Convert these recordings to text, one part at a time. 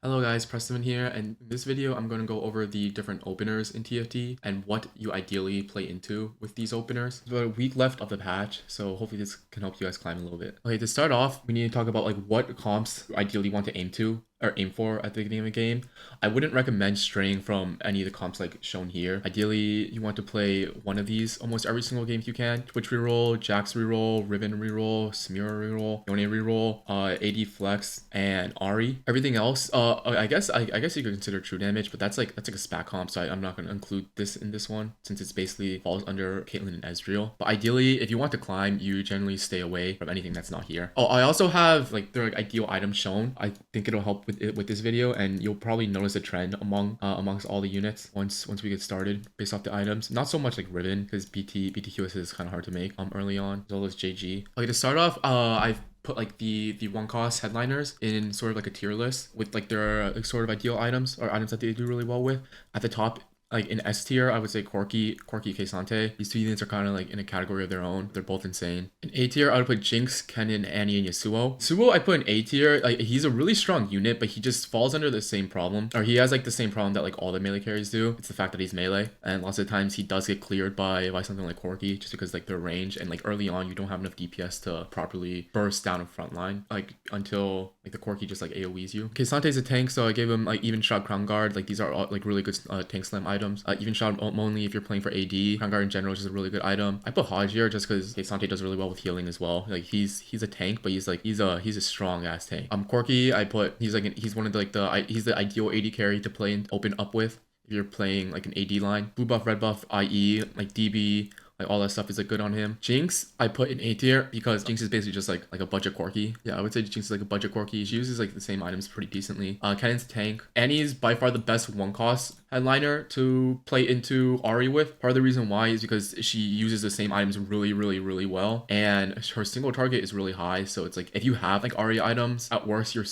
Hello guys, Preston here, and in this video I'm going to go over the different openers in TFT and what you ideally play into with these openers. There's about a week left of the patch, so hopefully this can help you guys climb a little bit. Okay, to start off, we need to talk about like what comps you ideally want to aim for at the beginning of the game. I wouldn't recommend straying from any of the comps like shown here. Ideally, you want to play one of these almost every single game if you can. Twitch reroll, Jax reroll, Riven reroll, Samira reroll, Yone reroll, AD flex, and Ari. Everything else, I guess you could consider true damage, but that's like a spat comp, so I'm not gonna include this in this one since it's basically falls under Caitlyn and Ezreal. But ideally, if you want to climb, you generally stay away from anything that's not here. Oh, I also have like their like ideal items shown. I think it'll help with this video, and you'll probably notice a trend amongst all the units once we get started based off the items. Not so much like Riven because BTQS is kind of hard to make early on, as well as JG. Okay, to start off, I've put like the one cost headliners in sort of like a tier list with like their like sort of ideal items or items that they do really well with. At the top, like in S tier, I would say Corki, Kesante. These two units are kind of like in a category of their own. They're both insane. In A tier, I would put Jinx, Kennen, Annie, and Yasuo. Yasuo, I put in A tier. Like he's a really strong unit, but he just falls under the same problem, or he has like the same problem that like all the melee carries do. It's the fact that he's melee, and lots of times he does get cleared by something like Corki, just because like their range and like early on you don't have enough DPS to properly burst down a front line, like until like the Corki just like AoEs you. Kesante's a tank, so I gave him like even shot crown guard. Like these are all like really good tank slam items. Even shot only if you're playing for AD. Crown guard in general is just a really good item. I put Hodge here just because Kesante does really well with healing as well. Like he's a tank, but he's a strong ass tank. Corki, I put he's one of the he's the ideal AD carry to play and open up with if you're playing like an AD line. Blue buff, red buff, IE, like DB. Like all that stuff is like good on him. Jinx, I put in A tier because Jinx is basically just like a budget Corki. Yeah, I would say Jinx is like a budget Corki. She uses like the same items pretty decently. Kennen's tank. Annie is by far the best one cost headliner to play into Ari with. Part of the reason why is because she uses the same items really well, and her single target is really high. So it's like if you have like Ari items, at worst you're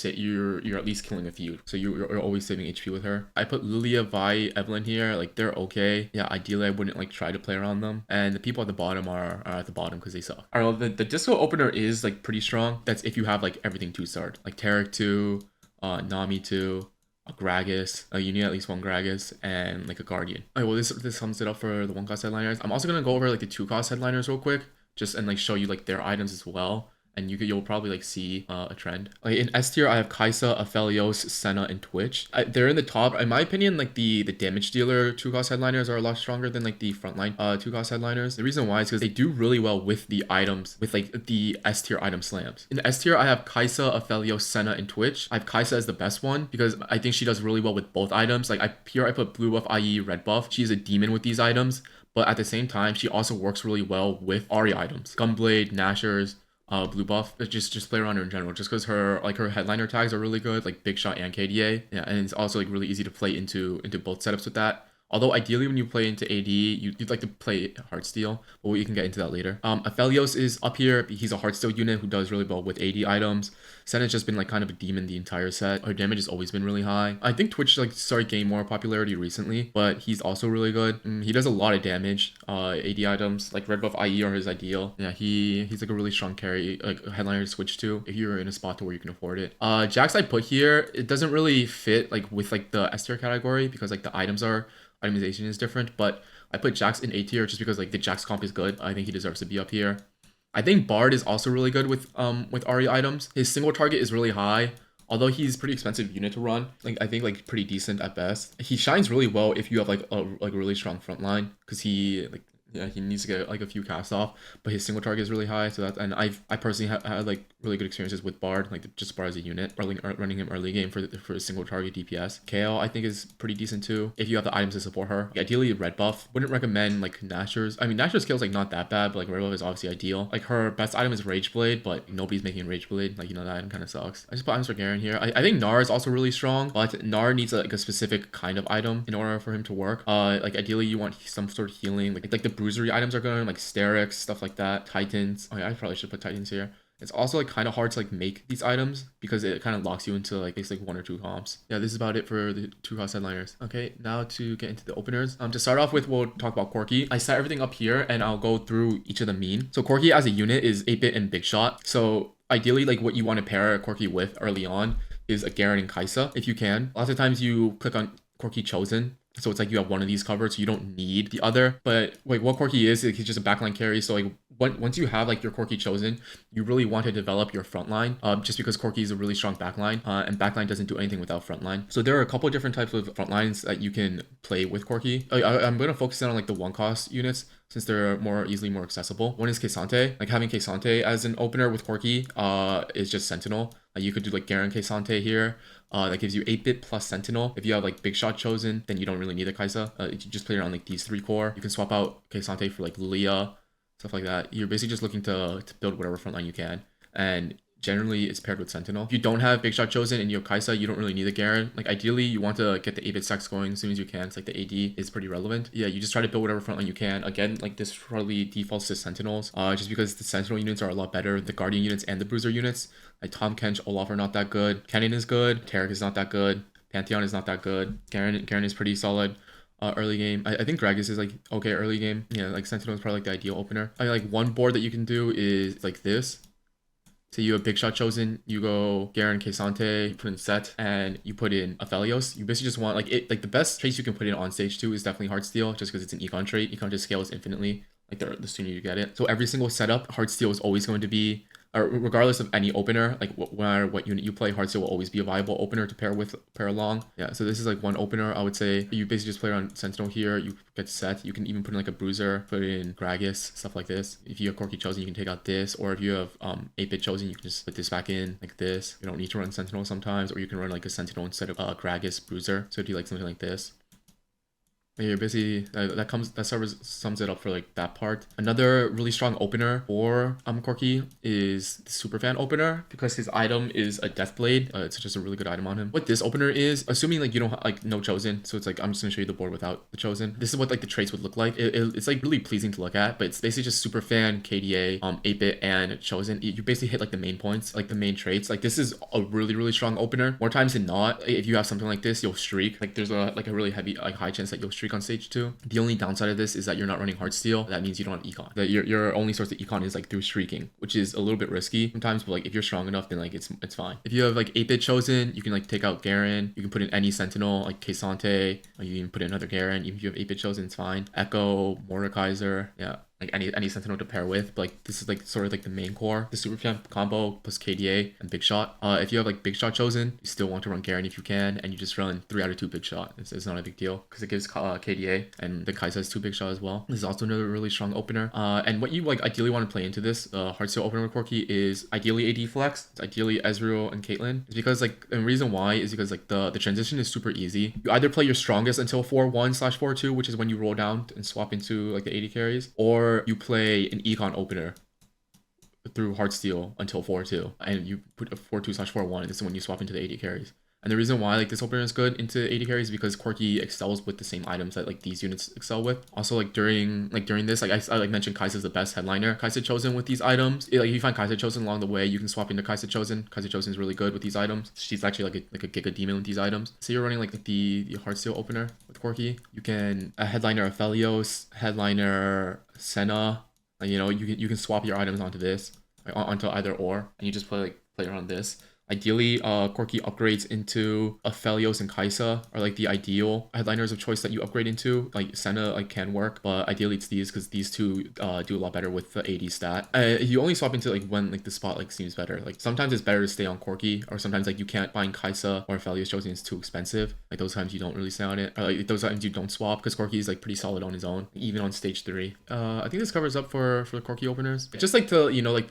at least killing a few. So you're always saving HP with her. I put Lilia, Vi, Evelyn here. Like they're okay. Yeah, ideally I wouldn't like try to play around them. And the people at the bottom are at the bottom because they suck. All right, well, the Disco Opener is like pretty strong. That's if you have like everything 2-starred, like Tarek 2, Nami 2, a Gragas. You need at least one Gragas and like a Guardian. All right, well, this sums it up for the one cost headliners. I'm also gonna go over like the 2-cost headliners real quick, just and like show you like their items as well. And you'll probably like see a trend. Like in S tier, I have Kai'Sa, Aphelios, Senna, and Twitch. They're in the top. In my opinion, like the damage dealer 2-cost headliners are a lot stronger than like the frontline 2-cost headliners. The reason why is because they do really well with the items, with like the S tier item slams. In the S tier, I have Kai'Sa, Aphelios, Senna, and Twitch. I have Kai'Sa as the best one because I think she does really well with both items. Like I put blue buff, IE, red buff. She's a demon with these items, but at the same time, she also works really well with Ari items, Gunblade, Nashers, blue buff. Just play around her in general, just because her headliner tags are really good, like big shot and KDA. Yeah, and it's also like really easy to play into both setups with that. Although ideally when you play into AD, you'd like to play Heartsteel, but we can get into that later. Aphelios is up here. He's a Heartsteel unit who does really well with AD items. Senna's just been like kind of a demon the entire set. Her damage has always been really high. I think Twitch like started gaining more popularity recently, but he's also really good. He does a lot of damage. AD items like red buff IE are his ideal. Yeah, he's like a really strong carry, like headliner to switch to if you're in a spot to where you can afford it. Jax I put here. It doesn't really fit like with like the S tier category because like the itemization is different, but I put Jax in A tier just because like the Jax comp is good. I think he deserves to be up here. I think Bard is also really good with Ari items. His single target is really high, although he's pretty expensive unit to run. Like I think like pretty decent at best. He shines really well if you have like a really strong front line because he needs to get like a few casts off, but his single target is really high. So that, and I personally had like really good experiences with Bard, like just Bard as a unit, running him early game for a single target DPS. KL I think is pretty decent too if you have the items to support her. Ideally red buff. Wouldn't recommend like Nashers. I mean Nashers kills like not that bad, but like red buff is obviously ideal. Like her best item is Rage Blade, but nobody's making Rage Blade. Like that item kind of sucks. I just put items for Garen here. I think Gnar is also really strong, but Gnar needs like a specific kind of item in order for him to work. Like ideally you want some sort of healing, like the bruisery items are good, like Sterix, stuff like that. Titans. Oh yeah, I probably should put Titans here. It's also like kind of hard to like make these items because it kind of locks you into like basically 1 or 2 comps. Yeah, this is about it for the 2-cost headliners. Okay, now to get into the openers. To start off with, we'll talk about Corki. I set everything up here and I'll go through each of the mean. So Corki as a unit is 8-bit and big shot. So ideally like what you want to pair Corki with early on is a Garen and Kai'Sa if you can. Lots of times you click on Corki Chosen, so it's like you have one of these covered, so you don't need the other. But like what Corki is, like, he's just a backline carry. So like once you have like your Corki Chosen, you really want to develop your frontline, just because Corki is a really strong backline, and backline doesn't do anything without frontline. So there are a couple of different types of frontlines that you can play with Corki. I'm gonna focus on like the 1-cost units, since they're more accessible. One is K'Sante. Like having K'Sante as an opener with Corki is just Sentinel. You could do like Garen K'Sante here. That gives you 8-bit plus Sentinel. If you have like Big Shot Chosen, then you don't really need a Kai'Sa. You just play it on like these 3 core. You can swap out K'Sante for like Lilia, stuff like that. You're basically just looking to build whatever frontline you can. And generally it's paired with Sentinel. If you don't have Big Shot Chosen and you have Kai'Sa, you don't really need a Garen. Like ideally you want to get the 8-bit stacks going as soon as you can. It's like the AD is pretty relevant. Yeah, you just try to build whatever frontline you can. Again, like this probably defaults to Sentinels, just because the Sentinel units are a lot better. The Guardian units and the Bruiser units, like Tom, Kench, Olaf are not that good. Kennen is good. Taric is not that good. Pantheon is not that good. Garen is pretty solid. Early game. I think Gragas is like okay early game. Yeah, like Sentinel is probably like the ideal opener. I mean, like one board that you can do is like this. So you have Big Shot Chosen, you go Garen K'Sante, you put in Set, and you put in Aphelios. You basically just want like the best traits you can put in on stage 2 is definitely Heartsteel, just because it's an econ trait. Econ just scales infinitely, like the sooner you get it. So every single setup, Heartsteel is always going to be, or regardless of any opener, like no matter what unit you play, Heartsteel will always be a viable opener to pair along. Yeah, so this is like one opener. I would say you basically just play around Sentinel here. You get Set. You can even put in like a Bruiser, put in Gragas, stuff like this. If you have Corki Chosen, you can take out this, or if you have 8-bit Chosen, you can just put this back in like this. You don't need to run Sentinel sometimes, or you can run like a Sentinel instead of Gragas Bruiser. So do like something like this. You're busy. That sums it up for like that part. Another really strong opener for Corki is the Superfan opener, because his item is a Deathblade. It's just a really good item on him. What this opener is, assuming like you don't have like no Chosen, so it's like I'm just gonna show you the board without the Chosen. This is what like the traits would look like. It's like really pleasing to look at, but it's basically just Superfan, KDA, 8-bit, and Chosen. You basically hit like the main points, like the main traits. Like this is a really strong opener. More times than not, if you have something like this, you'll streak. Like there's a really heavy high chance that you'll streak on stage 2. The only downside of this is that you're not running Heartsteel. That means you don't have econ. That your only source of econ is like through streaking, which is a little bit risky sometimes, but like if you're strong enough, then like it's fine. If you have like 8-bit Chosen, you can like take out Garen. You can put in any Sentinel like K'Sante, or you can put in another Garen. Even if you have 8-bit Chosen, it's fine. Echo, Mordekaiser, yeah. Like any Sentinel to pair with, but like this is like sort of like the main core. The Super Champ combo plus KDA and Big Shot. If you have like Big Shot Chosen, you still want to run Garen if you can, and you just run 3 out of 2 Big Shot. It's not a big deal because it gives KDA, and the Kai'Sa has 2 Big Shot as well. This is also another really strong opener. And what you like ideally want to play into this Heartsteel opener with Corki is ideally AD flex. It's ideally Ezreal and Caitlyn. It's because like the reason why is because like the transition is super easy. You either play your strongest until 4-1/4-2, which is when you roll down and swap into like the AD carries, or you play an econ opener through Heartsteel until 4-2, and you put a 4-2/4-1, and this is when you swap into the AD carries. And the reason why like this opener is good into AD carries is because Corki excels with the same items that like these units excel with. Also like during this, like I like mentioned, Kai'Sa is the best headliner. Kai'Sa Chosen with these items, like if you find Kai'Sa Chosen along the way, you can swap into Kai'Sa Chosen. Kai'Sa Chosen is really good with these items. She's actually like a Giga Demon with these items. So you're running like the Heartsteel opener with Corki. You can headliner Aphelios, headliner Senna. You know, you can swap your items onto this, like, onto either or, and you just play around this. Ideally, Corki upgrades into Aphelios and Kai'Sa are like the ideal headliners of choice that you upgrade into. Like Senna like can work, but ideally it's these, because these two do a lot better with the AD stat. You only swap into like when like the spot like seems better. Like sometimes it's better to stay on Corki, or sometimes like you can't find Kai'Sa or Aphelios Chosen, it's too expensive. Like those times you don't really stay on it, or like those times you don't swap, because Corki is like pretty solid on his own, even on stage 3. I think this covers up for the Corki openers. Just like the like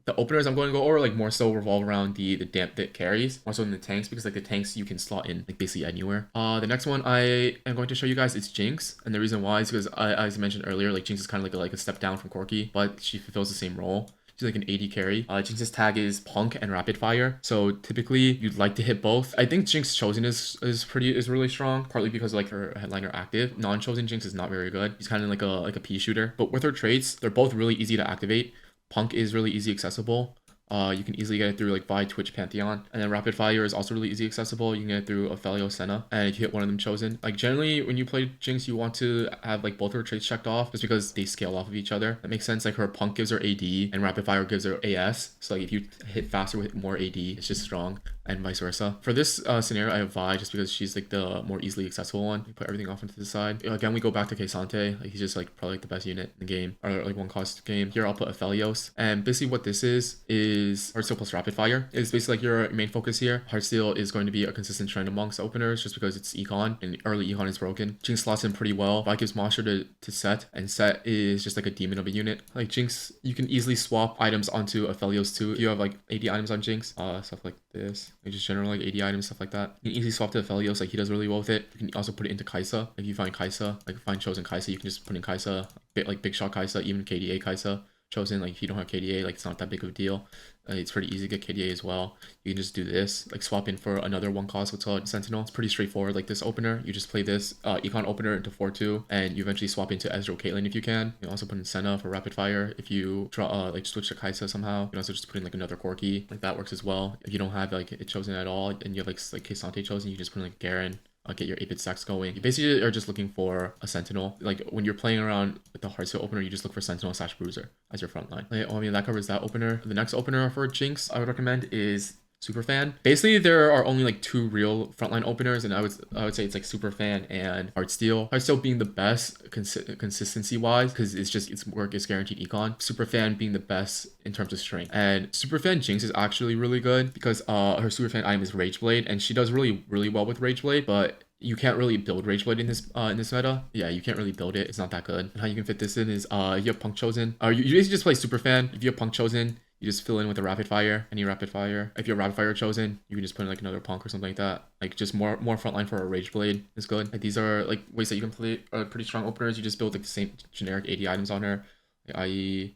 the openers I'm going to go over like more so revolve around the damp that carries more so than the tanks, because like the tanks you can slot in like basically anywhere. The next one I am going to show you guys is Jinx, and the reason why is because as I mentioned earlier, like Jinx is kind of like a step down from Corki, but she fulfills the same role. She's like an AD carry. Jinx's tag is Punk and Rapid Fire, so typically you'd like to hit both. I think Jinx Chosen is really strong, partly because like her headliner active. Non-chosen Jinx is not very good. She's kind of like a pea shooter, but with her traits, they're both really easy to activate. Punk is really easy accessible. You can easily get it through like Vi, Twitch, Pantheon. And then Rapid Fire is also really easy accessible. You can get it through Aphelios, Senna. And if you hit one of them Chosen, like generally when you play Jinx, you want to have like both her traits checked off, just because they scale off of each other. That makes sense. Like her Punk gives her AD and Rapid Fire gives her AS. So like if you hit faster with more AD, it's just strong. and vice versa. For this scenario, I have Vi just because she's like the more easily accessible one. You put everything off into the side. Again, we go back to K'Sante. Like he's just like probably like the best unit in the game, or like one cost game. Here I'll put Aphelios, and basically what this is Heartsteel plus Rapid Fire. It's basically like your main focus here. Heartsteel is going to be a consistent trend amongst openers just because it's econ and early econ is broken. Jinx slots in pretty well. Vi gives Monster to Set, and Set is just like a demon of a unit. Like Jinx, you can easily swap items onto Aphelios too. If you have like 80 items on Jinx, stuff like this, like just general like 80 items, stuff like that. You can easily swap to Aphelios, like he does really well with it. You can also put it into Kai'Sa. Like you find Kai'Sa, like find chosen Kai'Sa, you can just put in Kai'Sa, like big shot Kai'Sa, even KDA Kai'Sa. Chosen, like if you don't have KDA, like it's not that big of a deal. It's pretty easy to get KDA as well. You can just do this, like swap in for another one cost what's called Sentinel. It's pretty straightforward. Like this opener, you just play this econ opener into 4-2, and you eventually swap into Ezreal Caitlyn if you can. You can also put in Senna for rapid fire if you draw like switch to Kai'Sa somehow. You can also just put in like another Corki, like that works as well. If you don't have like it chosen at all and you have like K'Sante chosen, you just put in like Garen. Get your 8-bit stacks going. You basically are just looking for a Sentinel. Like when you're playing around with the Heartsteel opener, you just look for Sentinel / Bruiser as your front line. Like, I mean, that covers that opener. The next opener for Jinx I would recommend is Superfan. Basically, there are only like 2 real frontline openers, and I would say it's like Superfan and Heartsteel. Heartsteel being the best consistency wise, because its work is guaranteed econ. Superfan being the best in terms of strength. And Superfan Jinx is actually really good because her Superfan item is Rageblade, and she does really well with Rageblade, but you can't really build Rageblade in this meta. Yeah, you can't really build it. It's not that good. And how you can fit this in is you have Punk chosen. You basically just play Superfan. If you have Punk chosen, you just fill in with a rapid fire, any rapid fire. If you have rapid fire chosen, you can just put in like another Punk or something like that. Like just more frontline for a Rageblade is good. Like these are like ways that you can play pretty strong openers. You just build like the same generic 80 items on her, like, i.e.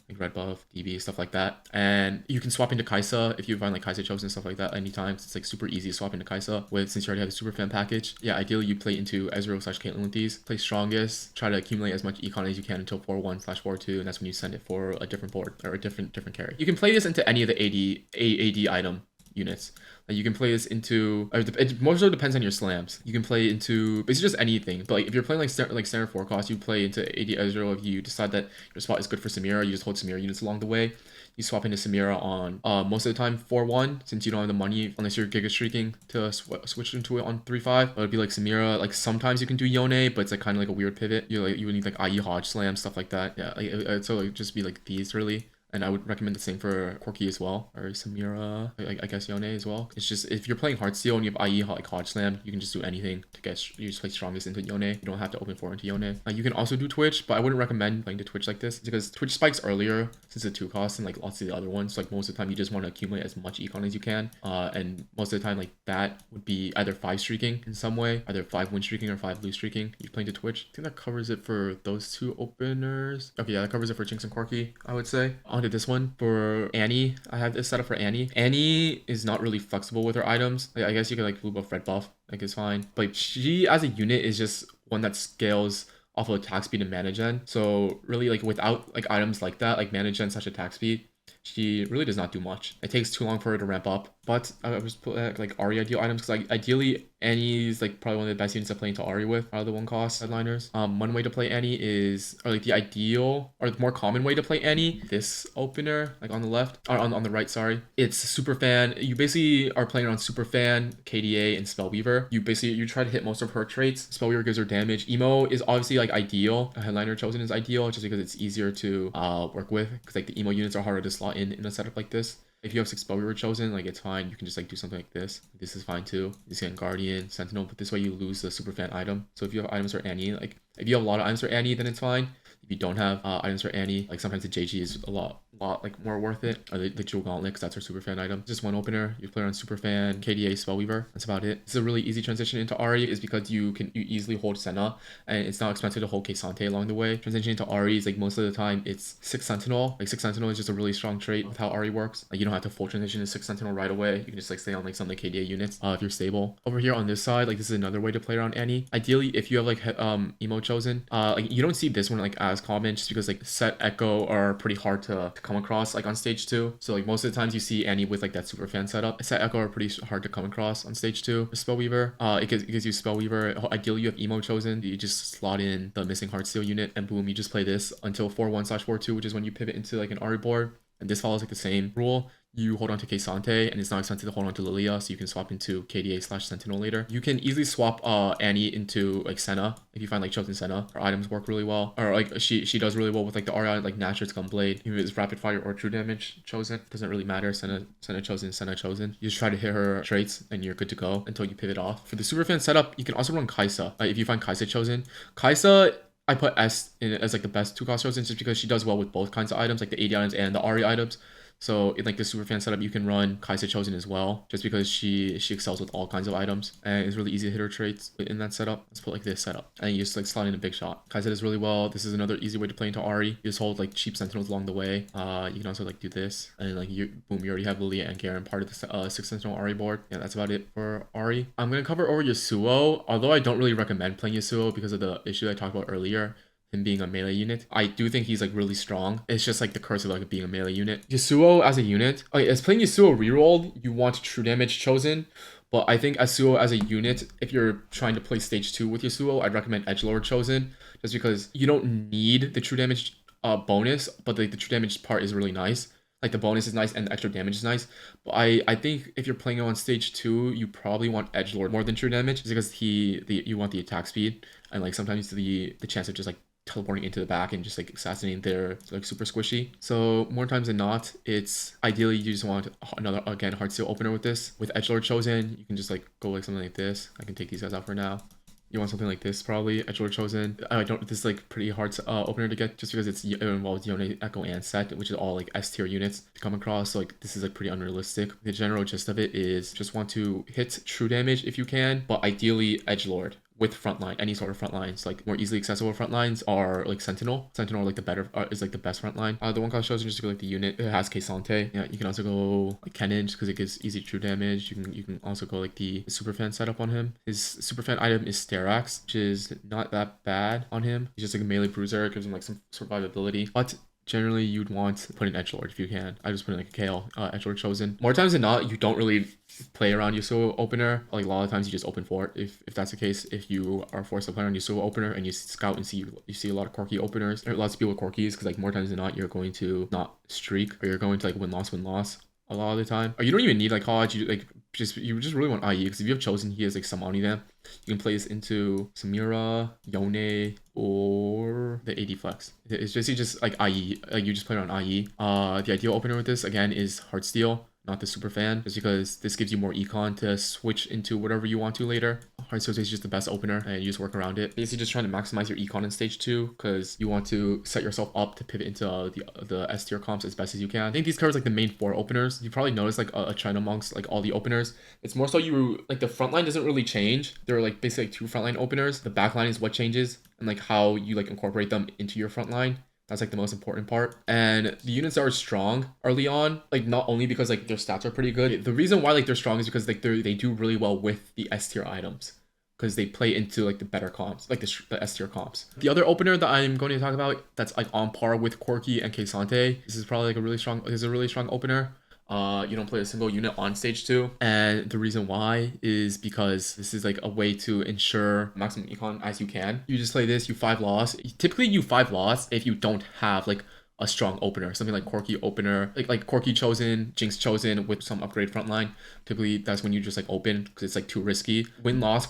like red buff, DB, stuff like that. And you can swap into Kai'Sa if you find like Kai'Sa chosen, stuff like that anytime. It's like super easy to swap into Kai'Sa since you already have a super fan package. Yeah, ideally you play into Ezreal / Caitlyn with these. Play strongest, try to accumulate as much econ as you can until 4-1 / 4-2, and that's when you send it for a different board or a different carry. You can play this into any of the AD item units. Like you can play this into, it mostly depends on your slams. You can play into basically just anything. But like if you're playing like standard 4 cost, you play into AD Ezreal. If you decide that your spot is good for Samira, you just hold Samira units along the way. You swap into Samira on most of the time 4-1 since you don't have the money unless you're Giga streaking to switch into it on 3-5. But it'd be like Samira. Like sometimes you can do Yone, but it's like kind of like a weird pivot. You would need like IE Hodge slam, stuff like that. Yeah, like so like just be like these really. And I would recommend the same for Corki as well, or Samira, I guess Yone as well. It's just, if you're playing Heartsteel and you have IE like Hodge Slam, you can just do anything to get, you just play strongest into Yone. You don't have to Openfort into Yone. You can also do Twitch, but I wouldn't recommend playing to Twitch like this because Twitch spikes earlier since it's 2 costs and like lots of the other ones. Like most of the time you just want to accumulate as much econ as you can. And most of the time like that would be either 5 streaking in some way, either 5 win streaking or 5 lose streaking. You're playing to Twitch. I think that covers it for those 2 openers. Okay, yeah, that covers it for Jinx and Corki, I would say. Onto this one for Annie. I have this set up for Annie. Annie is not really flexible with her items. Like, I guess you could like blue buff, red buff, like it's fine. But she as a unit is just one that scales off of attack speed and mana gen. So really like without like items like that, like mana gen / attack speed, she really does not do much. It takes too long for her to ramp up. But I was put like Ahri ideal items because like ideally Annie's like probably one of the best units to play into Ahri with out of the 1 cost headliners. One way to play Annie is, or like the ideal or the more common way to play Annie, this opener like on the left or on the right, sorry. It's Superfan. You basically are playing around Superfan, KDA, and Spellweaver. You try to hit most of her traits. Spellweaver gives her damage. Emo is obviously like ideal. A headliner chosen is ideal just because it's easier to work with because like the emo units are harder to slot in a setup like this. If you have 6 Spellweaver chosen, like it's fine. You can just like do something like this. This is fine too. You can Guardian, Sentinel, but this way you lose the Superfan item. So if you have items for Annie, like if you have a lot of items for Annie, then it's fine. If you don't have items for Annie, like sometimes the JG is a lot like more worth it. Or the Jewel Gauntlet, because that's her Superfan item. Just one opener. You play on Superfan, KDA, Spellweaver. That's about it. It's a really easy transition into Ahri is because you easily hold Senna, and it's not expensive to hold K'Sante along the way. Transition into Ahri is like most of the time it's 6 Sentinel. Like 6 Sentinel is just a really strong trait with how Ahri works. Like you don't have to full transition to 6 Sentinel right away. You can just like stay on like some of the KDA units if you're stable. Over here on this side, like this is another way to play around Annie. Ideally, if you have like emo chosen, like you don't see this one like as common just because like Set, Echo are pretty hard to come across like on stage 2. So like most of the times you see Annie with like that Superfan setup. Set, Echo are pretty hard to come across on stage 2. Spellweaver, it gives you Spellweaver. Ideally you have emo chosen. You just slot in the missing Heartsteel unit and boom, you just play this until 4-1 / 4-2, which is when you pivot into like an Ahri board. And this follows like the same rule. you hold on to K'Sante, and it's not expensive to hold on to Lilia, so you can swap into KDA/Sentinel later. You can easily swap Annie into like Senna if you find like Chosen Senna. Her items work really well, or like she does really well with like the Aria, like Natur's Gunblade. Even if it's rapid fire or true damage Chosen, doesn't really matter. Senna Chosen, Senna Chosen. You just try to hit her traits, and you're good to go until you pivot off. For the Superfan setup, you can also run Kai'Sa. If you find Kai'Sa Chosen, Kai'Sa, I put S in it as like the best 2-cost Chosen just because she does well with both kinds of items, like the AD items and the Ahri items. So in like the Superfan setup, you can run Kai'Sa Chosen as well, just because she excels with all kinds of items and it's really easy to hit her traits in that setup. Let's put like this setup, and you just like slide in a big shot. Kai'Sa does really well. This is another easy way to play into Ahri. You just hold like cheap sentinels along the way. You can also like do this, and like you already have Lilia and Garen part of the 6 sentinel Ahri board. Yeah, that's about it for Ahri. I'm gonna cover over Yasuo, although I don't really recommend playing Yasuo because of the issue I talked about earlier, him being a melee unit. I do think he's like really strong. It's just like the curse of like being a melee unit. Yasuo as a unit, as playing Yasuo rerolled, you want true damage Chosen, but I think Yasuo as a unit, if you're trying to play stage 2 with Yasuo, I'd recommend Edgelord Chosen, just because you don't need the true damage bonus, but like the true damage part is really nice. Like the bonus is nice and the extra damage is nice, but I think if you're playing on stage 2, you probably want Edgelord more than true damage, just because you want the attack speed, and like sometimes the chance of just like teleporting into the back and just like assassinating their like super squishy. So more times than not, it's ideally you just want another, again, Heartsteel Opener with this. With Edgelord Chosen, you can just like go like something like this. I can take these guys out for now. You want something like this, probably Edgelord Chosen. This is like pretty hard opener to get, just because it involves Yone, Echo, and Set, which is all like S tier units to come across. So like this is like pretty unrealistic. The general gist of it is just want to hit true damage if you can, but ideally Edgelord with frontline, any sort of frontlines. Like more easily accessible frontlines are like Sentinel. Sentinel like the better is like the best frontline. The 1-cost Chosen just to go like the unit. It has K'Sante. Yeah, you can also go like Kennen just because it gives easy true damage. You can also go like the Superfan setup on him. His Superfan item is Sterax, which is not that bad on him. He's just like a melee bruiser. It gives him like some survivability, but generally you'd want to put in Edgelord if you can. I just put in like a Kale, Edgelord Chosen. More times than not, you don't really play around Yasuo Opener. Like a lot of times you just Openfort if that's the case. If you are forced to play on Yasuo Opener and you scout and you see a lot of Corki Openers, or lots of people with Corkis, because like more times than not you're going to not streak, or you're going to like win loss a lot of the time. Or you don't even need like Hodge. You just really want IE, because if you have Chosen, he has like some Omnivamp. You can play this into Samira, Yone, or the AD Flex. It's just like IE. Like you just play it on IE. The ideal opener with this again is Heartsteel, not the Superfan, just because this gives you more econ to switch into whatever you want to later. Heartsteel is just the best opener, and you just work around it. Basically just trying to maximize your econ in stage 2, because you want to set yourself up to pivot into the S tier comps as best as you can. I think these covers like the main 4 openers. You probably noticed like a trend amongst like all the openers. It's more so you like the front line doesn't really change. There are like basically like 2 frontline openers. The back line is what changes, and like how you like incorporate them into your front line. That's like the most important part. And the units that are strong early on, like not only because like their stats are pretty good. The reason why like they're strong is because like they do really well with the S tier items, because they play into like the better comps, like the S tier comps. The other opener that I'm going to talk about that's like on par with Corki and K'Sante, this is probably like a really strong opener. You don't play a single unit on stage 2, and the reason why is because this is like a way to ensure maximum econ as you can. You just play this, you 5 loss. Typically you 5 loss if you don't have like a strong opener, something like Corki Opener, like Corki Chosen, Jinx Chosen with some upgrade frontline. Typically that's when you just like open, because it's like too risky. Win loss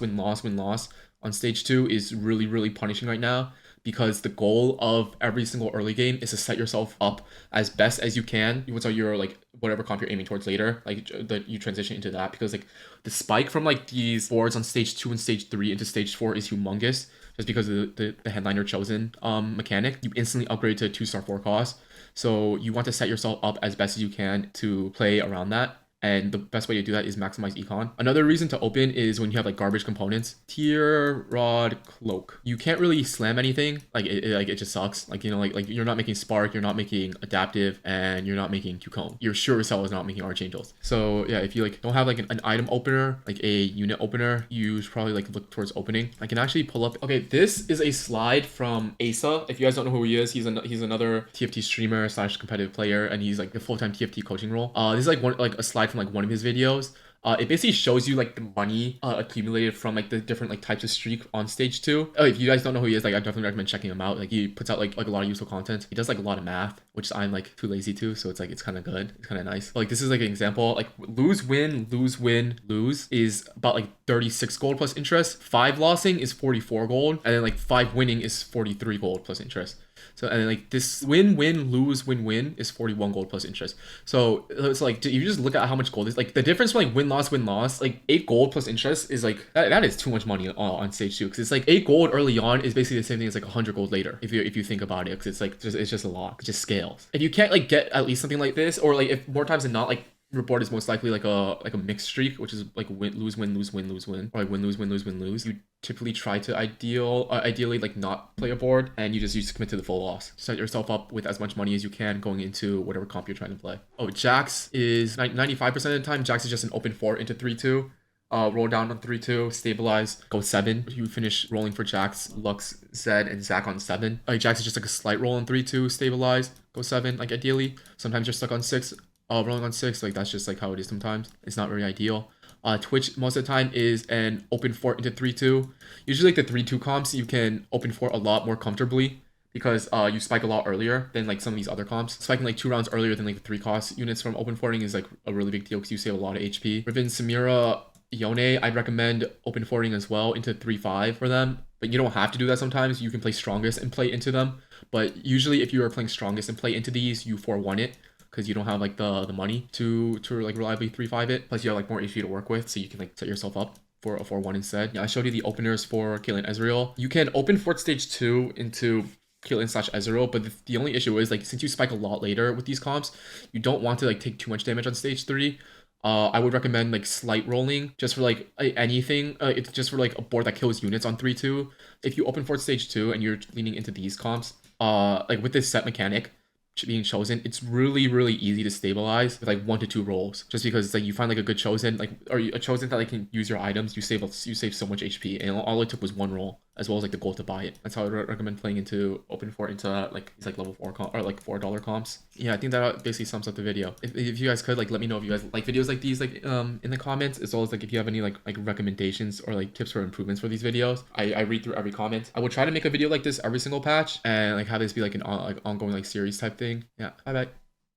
on stage 2 is really punishing right now, because the goal of every single early game is to set yourself up as best as you can. What's your like whatever comp you're aiming towards later, like that you transition into that, because like the spike from like these boards on stage 2 and stage 3 into stage 4 is humongous, just because of the headliner Chosen mechanic. You instantly upgrade to a 2-star 4-cost, so you want to set yourself up as best as you can to play around that. And the best way to do that is maximize econ. Another reason to open is when you have like garbage components. Tier, Rod, Cloak. You can't really slam anything. Like it just sucks. Like, you know, like you're not making Spark, you're not making Adaptive, and you're not making Q-Cone. You're sure as hell is not making Archangels. So yeah, if you like don't have like an item opener, like a unit opener, you should probably like look towards opening. I can actually pull up. Okay, this is a slide from Asa. If you guys don't know who he is, he's another TFT streamer / competitive player, and he's like the full-time TFT coaching role. This is like a slide from like one of his videos. It basically shows you like the money accumulated from like the different like types of streak on stage 2. Oh, if you guys don't know who he is, like I definitely recommend checking him out. Like he puts out like a lot of useful content. He does like a lot of math, which I'm like too lazy to, so it's like it's kind of good. It's kind of nice. But, like this is like an example. Like lose win lose win lose is about like 36 gold plus interest. 5 losing is 44 gold, and then like 5 winning is 43 gold plus interest. So and then like this win win is 41 gold plus interest. So it's like if you just look at how much gold is, like the difference from like win loss, like 8 gold plus interest is like that is too much money on stage 2, because it's like 8 gold early on is basically the same thing as like 100 gold later if you think about it, because it's like it's just a lot. It just scales. If you can't like get at least something like this, or like if more times than not, like report is most likely like a mixed streak, which is like lose win lose win lose win, or like win lose win lose win lose. You typically try to ideally like not play a board, and you just commit to the full loss. Set yourself up with as much money as you can going into whatever comp you're trying to play. Oh, Jax is 95% of the time. Jax is just an open fort into 3-2. Roll down on 3-2, stabilize, go 7. You finish rolling for Jax, Lux, Zed, and Zac on 7. Jax is just like a slight roll on 3-2, stabilize, go 7, like ideally. Sometimes you're stuck on 6. Rolling on 6, like that's just like how it is sometimes. It's not very ideal. Twitch most of the time is an open fort into 3-2. Usually like the 3-2 comps you can open fort a lot more comfortably, because you spike a lot earlier than like some of these other comps. Spiking like 2 rounds earlier than like the 3 cost units from open forting is like a really big deal, because you save a lot of HP. Riven, Samira, Yone, I'd recommend open forting as well into 3-5 for them, but you don't have to do that sometimes. You can play strongest and play into them, but usually if you are playing strongest and play into these, you 4-1 it, because you don't have like the money to like reliably 3-5 it. Plus you have like more HP to work with, so you can like set yourself up for a 4-1 instead. Yeah, I showed you the openers for Caitlyn Ezreal. You can open fort stage 2 into Caitlyn/Ezreal, but the only issue is like since you spike a lot later with these comps, you don't want to like take too much damage on stage 3. I would recommend like slight rolling just for like anything. It's just for like a board that kills units on 3-2. If you open fort stage 2 and you're leaning into these comps, like with this set mechanic being chosen, it's really easy to stabilize with like 1 to 2 rolls, just because it's like you find like a good chosen, like, or a chosen that like can use your items, you save so much HP, and all it took was 1 roll, as well as like the gold to buy it. That's how I recommend playing into open fort into like these like level 4 comp, or like $4 comps. Yeah, I think that basically sums up the video. If you guys could like let me know if you guys like videos like these, like in the comments, as well as like if you have any like recommendations or like tips for improvements for these videos. I read through every comment. I will try to make a video like this every single patch, and like have this be like an ongoing like series type thing. Yeah, bye bye.